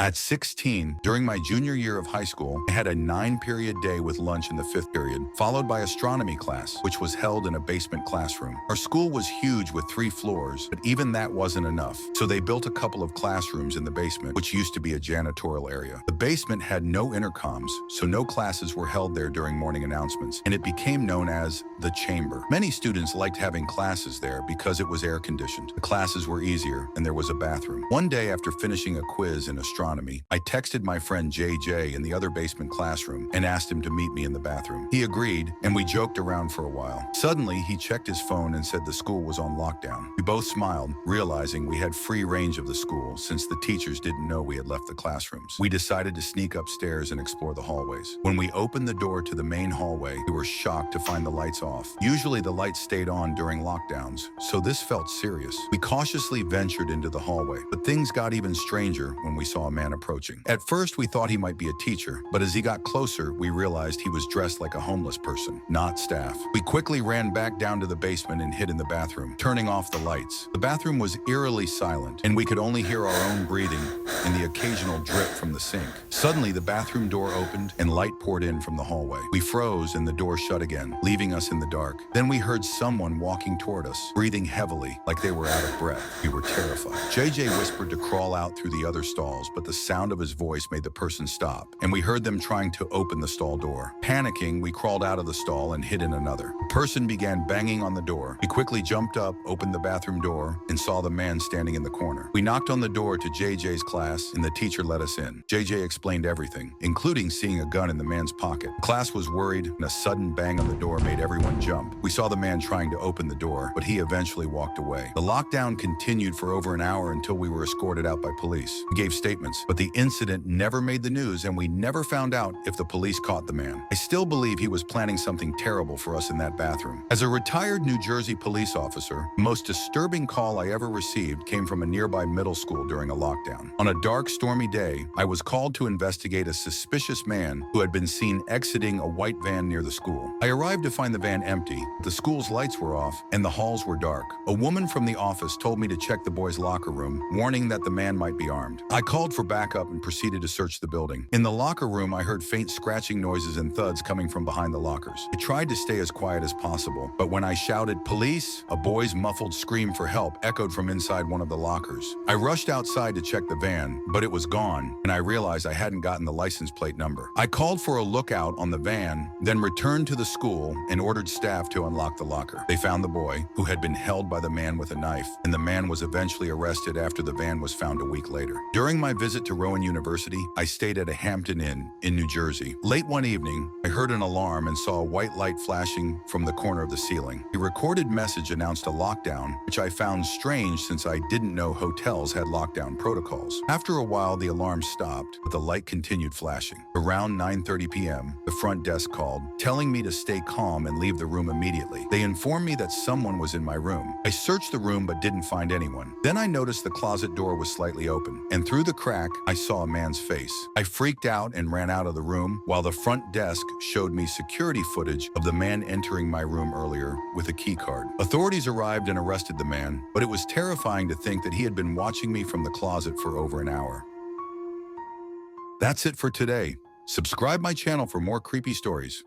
At 16, during my junior year of high school, I had a 9-period day with lunch in the 5th period, followed by astronomy class, which was held in a basement classroom. Our school was huge with 3 floors, but even that wasn't enough, so they built a couple of classrooms in the basement, which used to be a janitorial area. The basement had no intercoms, so no classes were held there during morning announcements, and it became known as the chamber. Many students liked having classes there because it was air-conditioned. The classes were easier, and there was a bathroom. One day after finishing a quiz in astronomy, I texted my friend JJ in the other basement classroom and asked him to meet me in the bathroom. He agreed, and we joked around for a while. Suddenly, he checked his phone and said the school was on lockdown. We both smiled, realizing we had free range of the school since the teachers didn't know we had left the classrooms. We decided to sneak upstairs and explore the hallways. When we opened the door to the main hallway, we were shocked to find the lights off. Usually the lights stayed on during lockdowns, so this felt serious. We cautiously ventured into the hallway, but things got even stranger when we saw a man approaching. At first, we thought he might be a teacher, but as he got closer, we realized he was dressed like a homeless person, not staff. We quickly ran back down to the basement and hid in the bathroom, turning off the lights. The bathroom was eerily silent, and we could only hear our own breathing and the occasional drip from the sink. Suddenly, the bathroom door opened and light poured in from the hallway. We froze and the door shut again, leaving us in the dark. Then we heard someone walking toward us, breathing heavily, like they were out of breath. We were terrified. JJ whispered to crawl out through the other stalls, but the sound of his voice made the person stop, and we heard them trying to open the stall door. Panicking, we crawled out of the stall and hid in another. The person began banging on the door. We quickly jumped up, opened the bathroom door, and saw the man standing in the corner. We knocked on the door to JJ's class, and the teacher let us in. JJ explained everything, including seeing a gun in the man's pocket. The class was worried, and a sudden bang on the door made everyone jump. We saw the man trying to open the door, but he eventually walked away. The lockdown continued for over an hour until we were escorted out by police. We gave statements, but the incident never made the news, and we never found out if the police caught the man. I still believe he was planning something terrible for us in that bathroom. As a retired New Jersey police officer, the most disturbing call I ever received came from a nearby middle school during a lockdown. On a dark, stormy day, I was called to investigate a suspicious man who had been seen exiting a white van near the school. I arrived to find the van empty, the school's lights were off, and the halls were dark. A woman from the office told me to check the boys' locker room, warning that the man might be armed. I called for backup and proceeded to search the building. In the locker room, I heard faint scratching noises and thuds coming from behind the lockers. I tried to stay as quiet as possible, but when I shouted, "Police!" a boy's muffled scream for help echoed from inside one of the lockers. I rushed outside to check the van, but it was gone, and I realized I hadn't gotten the license plate number. I called for a lookout on the van, then returned to the school and ordered staff to unlock the locker. They found the boy, who had been held by the man with a knife, and the man was eventually arrested after the van was found a week later. During my visit to Rowan University, I stayed at a Hampton Inn in New Jersey. Late one evening, I heard an alarm and saw a white light flashing from the corner of the ceiling. A recorded message announced a lockdown, which I found strange since I didn't know hotels had lockdown protocols. After a while, the alarm stopped, but the light continued flashing. Around 9:30 p.m., the front desk called, telling me to stay calm and leave the room immediately. They informed me that someone was in my room. I searched the room but didn't find anyone. Then I noticed the closet door was slightly open, and through the crack, I saw a man's face. I freaked out and ran out of the room, while the front desk showed me security footage of the man entering my room earlier with a key card. Authorities arrived and arrested the man, but it was terrifying to think that he had been watching me from the closet for over an hour. That's it for today. Subscribe my channel for more creepy stories.